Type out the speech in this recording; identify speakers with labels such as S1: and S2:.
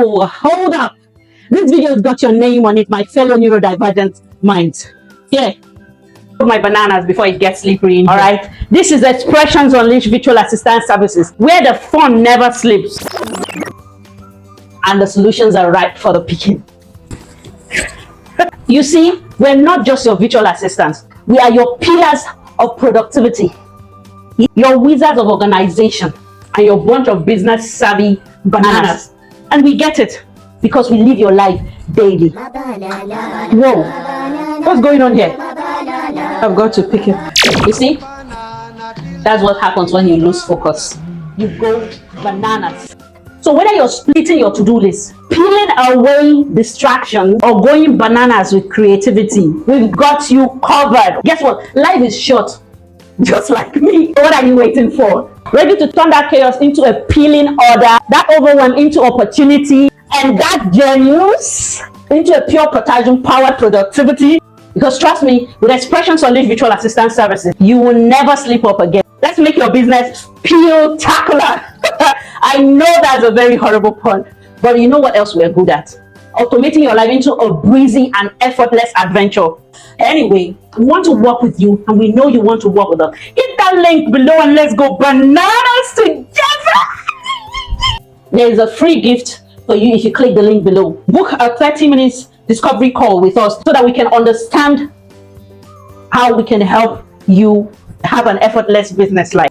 S1: Whoa, hold up. This video has got your name on it, my fellow neurodivergent minds. Here, my bananas before it gets slippery. All right. This is Expressions Unleashed Virtual Assistant Services, where the fun never sleeps and the solutions are ripe for the picking. You see, we're not just your virtual assistants. We are your pillars of productivity, your wizards of organization, and your bunch of business savvy bananas. And we get it because we live your life daily. Whoa, what's going on here? I've got to pick it. You see, that's what happens when you lose focus. You go bananas. So whether you're splitting your to-do list, peeling away distractions, or going bananas with creativity, we've got you covered. Guess what? Life is short, just like me. What are you waiting for? Ready to turn that chaos into a peeling order, that overwhelm into opportunity, and that genius into a pure potassium-powered productivity? Because trust me, with Expressions Unleashed Virtual Assistant Services, you will never sleep up again. Let's make your business peel-tacular. I know that's a very horrible pun, but you know what else we're good at? Automating your life into a breezy and effortless adventure. Anyway, we want to work with you, and we know you want to work with us. Hit that link below and let's go bananas together. There is a free gift for you if you click the link below. Book a 30-minute discovery call with us so that we can understand how we can help you have an effortless business life.